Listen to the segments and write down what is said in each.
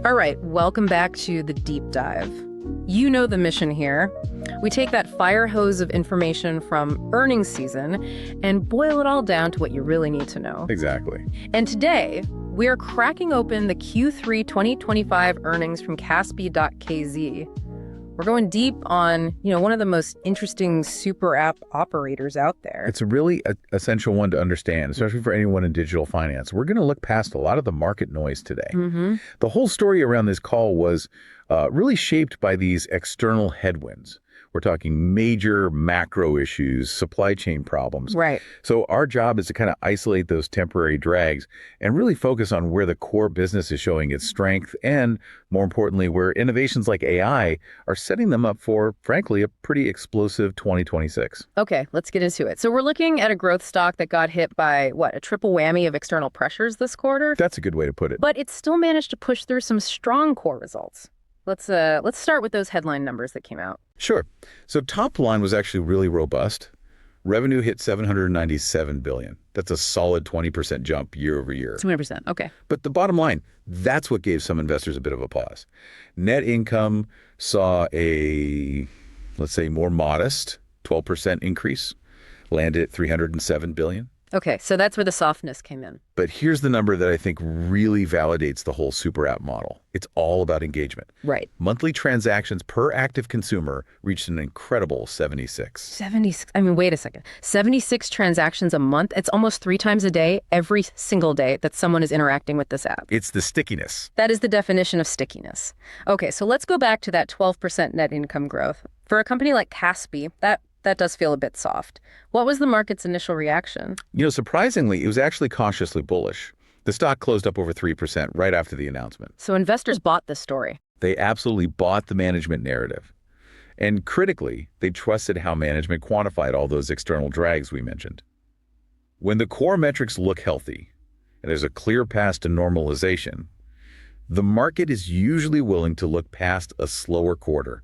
All right, welcome back to the deep dive. You know the mission here. We take that fire hose of information from earnings season and boil it all down to what you really need to know. Exactly. And today, we are cracking open the Q3 2025 earnings from Kaspi.kz. We're going deep on, one of the most interesting super app operators out there. It's a really essential one to understand, especially for anyone in digital finance. We're going to look past a lot of the market noise today. The whole story around this call was really shaped by these external headwinds. We're talking major macro issues, supply chain problems. Right. So our job is to kind of isolate those temporary drags and really focus on where the core business is showing its strength and, more importantly, where innovations like AI are setting them up for, frankly, a pretty explosive 2026. Okay, let's get into it. So we're looking at a growth stock that got hit by, a triple whammy of external pressures this quarter? That's a good way to put it. But it still managed to push through some strong core results. Let's start with those headline numbers that came out. Sure. So top line was actually really robust. Revenue hit $797 billion. That's a solid 20% jump year over year. 20%, okay. But the bottom line, that's what gave some investors a bit of a pause. Net income saw a, let's say, more modest 12% increase, landed at $307 billion. Okay, so that's where the softness came in. But here's the number that I think really validates the whole super app model. It's all about engagement. Right. Monthly transactions per active consumer reached an incredible 76. 76, wait a second. 76 transactions a month? It's almost 3 times a day, every single day that someone is interacting with this app. It's the stickiness. That is the definition of stickiness. Okay, so let's go back to that 12% net income growth. For a company like Kaspi, that does feel a bit soft. What was the market's initial reaction? Surprisingly, it was actually cautiously bullish. The stock closed up over 3% right after the announcement. So investors bought this story. They absolutely bought the management narrative. And critically, they trusted how management quantified all those external drags we mentioned. When the core metrics look healthy, and there's a clear path to normalization, the market is usually willing to look past a slower quarter.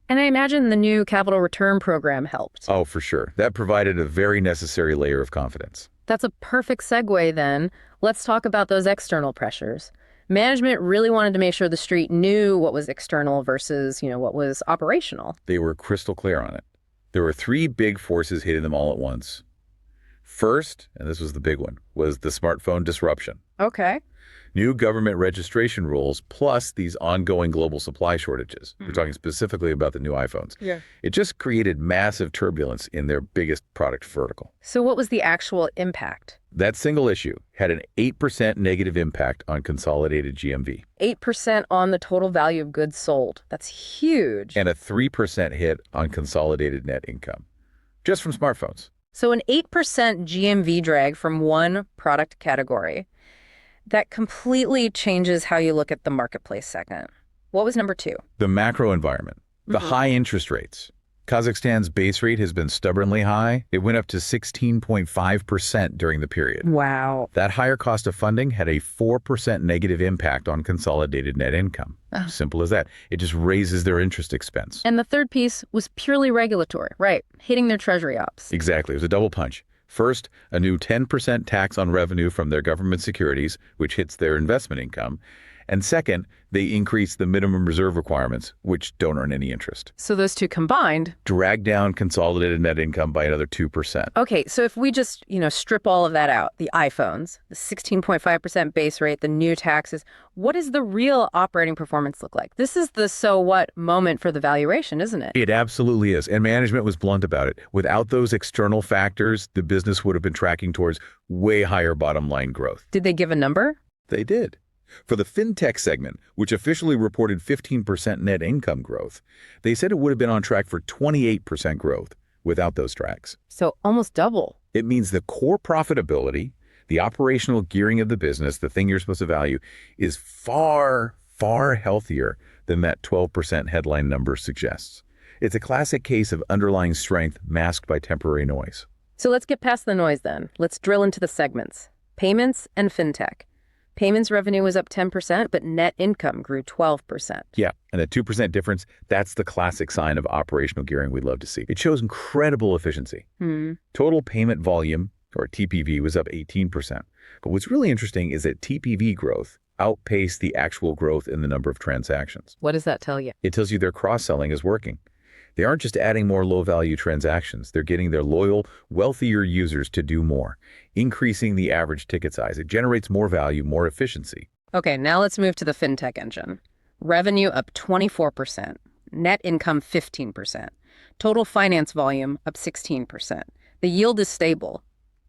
And I imagine the new capital return program helped. Oh, for sure. That provided a very necessary layer of confidence. That's a perfect segue then. Let's talk about those external pressures. Management really wanted to make sure the street knew what was external versus, what was operational. They were crystal clear on it. There were 3 big forces hitting them all at once. First, and this was the big one, was the smartphone disruption. Okay. New government registration rules, plus these ongoing global supply shortages. We're talking specifically about the new iPhones. Yeah. It just created massive turbulence in their biggest product vertical. So what was the actual impact? That single issue had an 8% negative impact on consolidated GMV. 8% on the total value of goods sold. That's huge. And a 3% hit on consolidated net income, just from smartphones. So an 8% GMV drag from one product category. That completely changes how you look at the marketplace second. What was number 2? The macro environment, the high interest rates. Kazakhstan's base rate has been stubbornly high. It went up to 16.5% during the period. Wow. That higher cost of funding had a 4% negative impact on consolidated net income. Simple as that. It just raises their interest expense. And the third piece was purely regulatory, right? Hitting their treasury ops. Exactly. It was a double punch. First, a new 10% tax on revenue from their government securities, which hits their investment income. And second, they increased the minimum reserve requirements, which don't earn any interest. So those two combined drag down consolidated net income by another 2%. Okay, so if we just, strip all of that out, the iPhones, the 16.5% base rate, the new taxes, what does the real operating performance look like? This is the so what moment for the valuation, isn't it? It absolutely is. And management was blunt about it. Without those external factors, the business would have been tracking towards way higher bottom line growth. Did they give a number? They did. For the FinTech segment, which officially reported 15% net income growth, they said it would have been on track for 28% growth without those drags. So almost double. It means the core profitability, the operational gearing of the business, the thing you're supposed to value, is far, far healthier than that 12% headline number suggests. It's a classic case of underlying strength masked by temporary noise. So let's get past the noise then. Let's drill into the segments. Payments and FinTech. Payments revenue was up 10%, but net income grew 12%. Yeah, and a 2% difference, that's the classic sign of operational gearing we'd love to see. It shows incredible efficiency. Total payment volume, or TPV, was up 18%. But what's really interesting is that TPV growth outpace the actual growth in the number of transactions. What does that tell you? It tells you their cross-selling is working. They aren't just adding more low-value transactions. They're getting their loyal, wealthier users to do more, increasing the average ticket size. It generates more value, more efficiency. Okay, now let's move to the FinTech engine. Revenue up 24%, net income 15%, total finance volume up 16%. The yield is stable.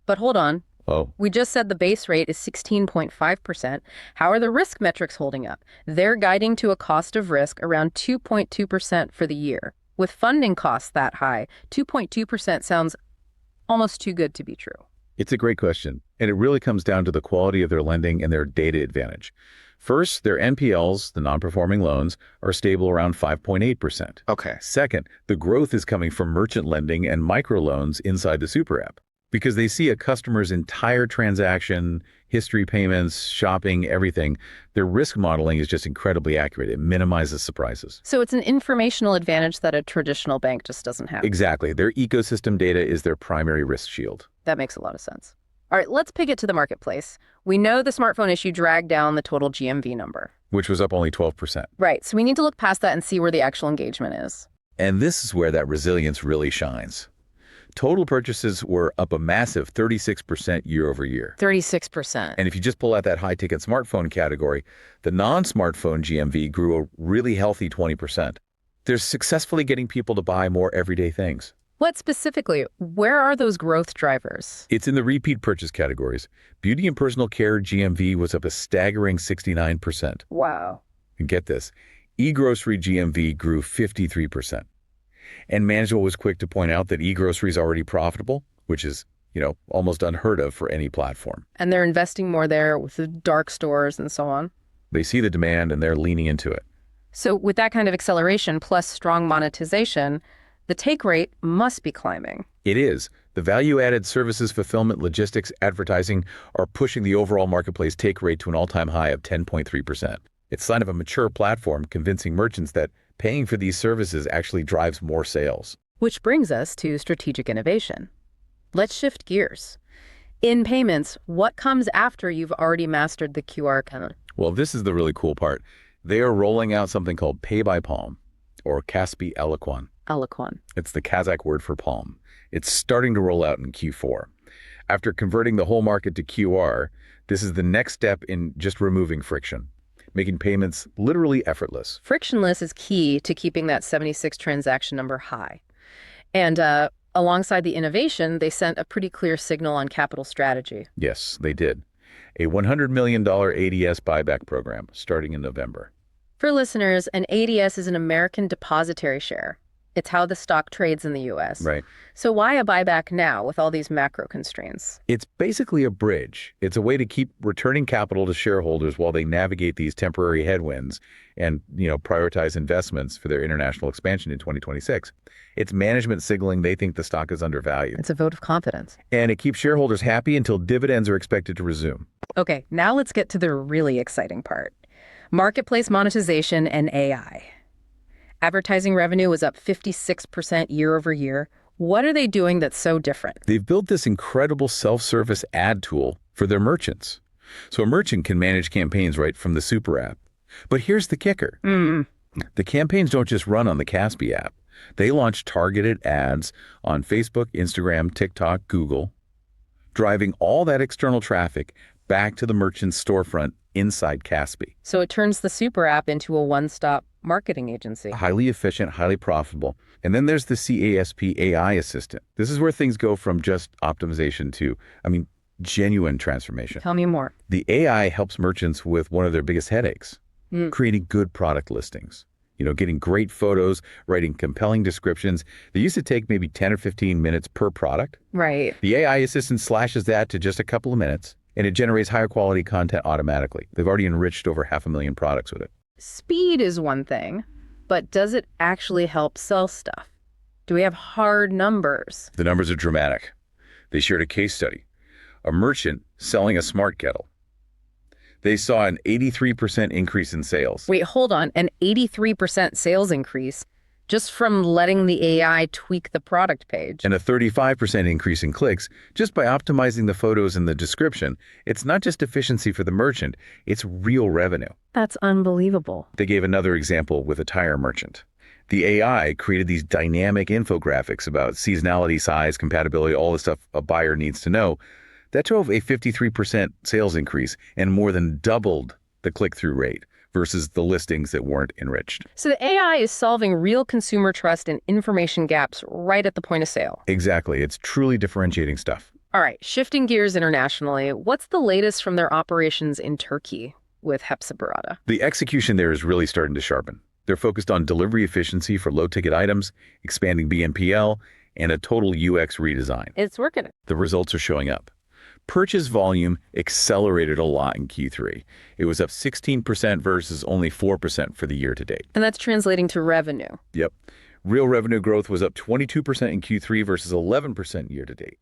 But hold on. Oh, We just said the base rate is 16.5%. How are the risk metrics holding up? They're guiding to a cost of risk around 2.2% for the year. With funding costs that high, 2.2% sounds almost too good to be true. it's a great question, and it really comes down to the quality of their lending and their data advantage. First, their NPLs, the non-performing loans, are stable around 5.8%. Okay. Second, the growth is coming from merchant lending and microloans inside the super app because they see a customer's entire transaction, history, payments, shopping, everything. Their risk modeling is just incredibly accurate. It minimizes surprises. So it's an informational advantage that a traditional bank just doesn't have. Exactly. Their ecosystem data is their primary risk shield. That makes a lot of sense. All right, let's pivot to the marketplace. We know the smartphone issue dragged down the total GMV number. Which was up only 12%. Right, so we need to look past that and see where the actual engagement is. And this is where that resilience really shines. Total purchases were up a massive 36% year over year. 36%. And if you just pull out that high-ticket smartphone category, the non-smartphone GMV grew a really healthy 20%. They're successfully getting people to buy more everyday things. What specifically? Where are those growth drivers? It's in the repeat purchase categories. Beauty and personal care GMV was up a staggering 69%. Wow. And get this, e-grocery GMV grew 53%. And management was quick to point out that e-grocery is already profitable, which is, almost unheard of for any platform. And they're investing more there with the dark stores and so on. They see the demand and they're leaning into it. So with that kind of acceleration plus strong monetization, the take rate must be climbing. It is. The value-added services, fulfillment, logistics, advertising are pushing the overall marketplace take rate to an all-time high of 10.3%. It's a sign of a mature platform convincing merchants that paying for these services actually drives more sales. Which brings us to strategic innovation. Let's shift gears. In payments, what comes after you've already mastered the QR code? Well, this is the really cool part. They are rolling out something called Pay by Palm, or Kaspi Alaqan. Alaqan. It's the Kazakh word for palm. It's starting to roll out in Q4. After converting the whole market to QR, this is the next step in just removing friction, making payments literally effortless. Frictionless is key to keeping that 76 transaction number high. And alongside the innovation, they sent a pretty clear signal on capital strategy. Yes, they did. A $100 million ADS buyback program starting in November. For listeners, an ADS is an American depository share. It's how the stock trades in the U.S. Right. So why a buyback now with all these macro constraints? It's basically a bridge. It's a way to keep returning capital to shareholders while they navigate these temporary headwinds and, prioritize investments for their international expansion in 2026. It's management signaling they think the stock is undervalued. It's a vote of confidence. And it keeps shareholders happy until dividends are expected to resume. Okay, now let's get to the really exciting part. Marketplace monetization and AI. Advertising revenue was up 56% year over year. What are they doing that's so different? They've built this incredible self-service ad tool for their merchants. So a merchant can manage campaigns right from the super app. But here's the kicker. The campaigns don't just run on the Kaspi app. They launch targeted ads on Facebook, Instagram, TikTok, Google, driving all that external traffic back to the merchant's storefront inside Kaspi. So it turns the super app into a one-stop marketing agency. Highly efficient, highly profitable. And then there's the CASP AI assistant. This is where things go from just optimization to, genuine transformation. Tell me more. The AI helps merchants with one of their biggest headaches, creating good product listings. Getting great photos, writing compelling descriptions. They used to take maybe 10 or 15 minutes per product. Right. The AI assistant slashes that to just a couple of minutes, and it generates higher quality content automatically. They've already enriched over 500,000 products with it. Speed is one thing, but does it actually help sell stuff? Do we have hard numbers? The numbers are dramatic. They shared a case study. A merchant selling a smart kettle. They saw an 83% increase in sales. Wait, hold on. An 83% sales increase? just from letting the AI tweak the product page. And a 35% increase in clicks just by optimizing the photos and the description. It's not just efficiency for the merchant, it's real revenue. That's unbelievable. They gave another example with a tire merchant. The AI created these dynamic infographics about seasonality, size, compatibility, all the stuff a buyer needs to know. That drove a 53% sales increase and more than doubled the click-through rate versus the listings that weren't enriched. So the AI is solving real consumer trust and information gaps right at the point of sale. Exactly. It's truly differentiating stuff. All right, shifting gears internationally, what's the latest from their operations in Turkey with Hepsiburada? The execution there is really starting to sharpen. They're focused on delivery efficiency for low-ticket items, expanding BNPL, and a total UX redesign. It's working. The results are showing up. Purchase volume accelerated a lot in Q3. It was up 16% versus only 4% for the year to date. And that's translating to revenue. Yep. Real revenue growth was up 22% in Q3 versus 11% year to date.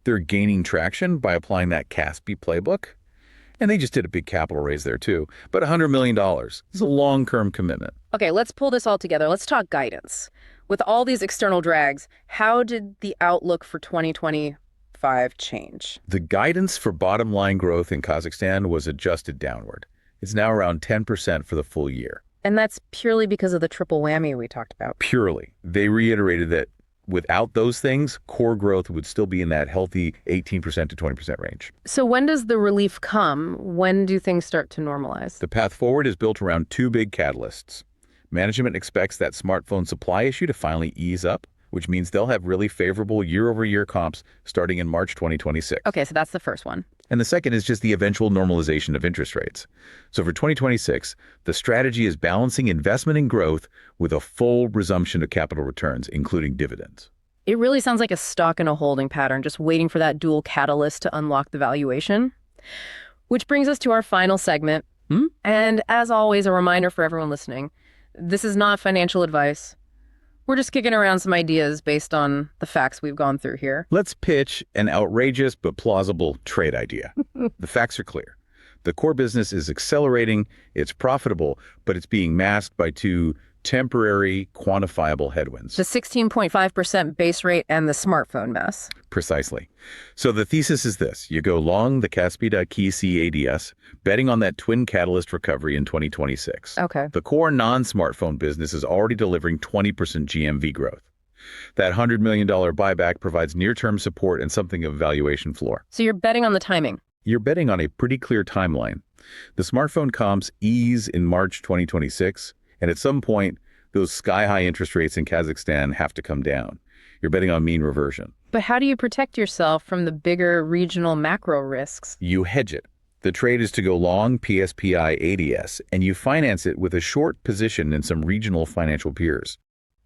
They're gaining traction by applying that Kaspi playbook. And they just did a big capital raise there too. But $100 million is a long-term commitment. Okay, let's pull this all together. Let's talk guidance. With all these external drags, how did the outlook for 2025 change? The guidance for bottom line growth in Kazakhstan was adjusted downward. It's now around 10% for the full year. And that's purely because of the triple whammy we talked about. Purely. They reiterated that without those things, core growth would still be in that healthy 18% to 20% range. So when does the relief come? When do things start to normalize? The path forward is built around two big catalysts. Management expects that smartphone supply issue to finally ease up, which means they'll have really favorable year-over-year comps starting in March 2026. Okay, so that's the first one. And the second is just the eventual normalization of interest rates. So for 2026, the strategy is balancing investment and growth with a full resumption of capital returns, including dividends. It really sounds like a stock and a holding pattern, just waiting for that dual catalyst to unlock the valuation. Which brings us to our final segment. And as always, a reminder for everyone listening, this is not financial advice. We're just kicking around some ideas based on the facts we've gone through here. Let's pitch an outrageous but plausible trade idea. The facts are clear. The core business is accelerating, it's profitable, but it's being masked by two temporary, quantifiable headwinds. The 16.5% base rate and the smartphone mess. Precisely. So the thesis is this. You go long the Kaspi.kz ADS, betting on that twin catalyst recovery in 2026. Okay. The core non-smartphone business is already delivering 20% GMV growth. That $100 million buyback provides near-term support and something of a valuation floor. So you're betting on the timing. You're betting on a pretty clear timeline. The smartphone comps ease in March 2026, and at some point, those sky-high interest rates in Kazakhstan have to come down. You're betting on mean reversion. But how do you protect yourself from the bigger regional macro risks? You hedge it. The trade is to go long PSPI ADS, and you finance it with a short position in some regional financial peers.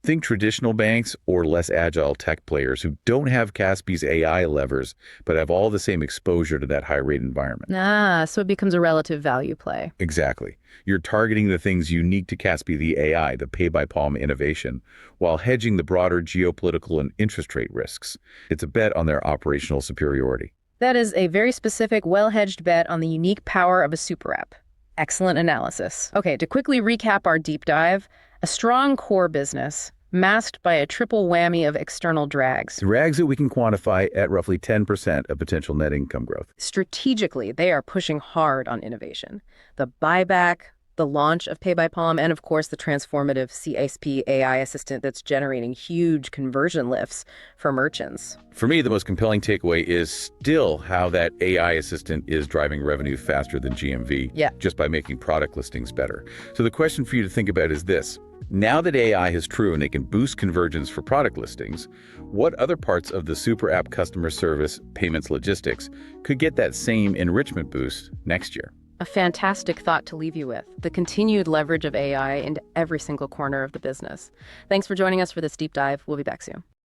Think traditional banks or less agile tech players who don't have Kaspi's AI levers, but have all the same exposure to that high-rate environment. So it becomes a relative value play. Exactly. You're targeting the things unique to Kaspi, the AI, the pay-by-palm innovation, while hedging the broader geopolitical and interest rate risks. It's a bet on their operational superiority. That is a very specific, well-hedged bet on the unique power of a super app. Excellent analysis. Okay, to quickly recap our deep dive, a strong core business masked by a triple whammy of external drags. Drags that we can quantify at roughly 10% of potential net income growth. Strategically, they are pushing hard on innovation. The buyback, the launch of Pay by Palm, and of course the transformative CSP AI assistant that's generating huge conversion lifts for merchants. For me, the most compelling takeaway is still how that AI assistant is driving revenue faster than GMV, just by making product listings better. So the question for you to think about is this. Now that AI is true and it can boost convergence for product listings, what other parts of the super app customer service, payments, logistics could get that same enrichment boost next year? A fantastic thought to leave you with, the continued leverage of AI into every single corner of the business. Thanks for joining us for this deep dive. We'll be back soon.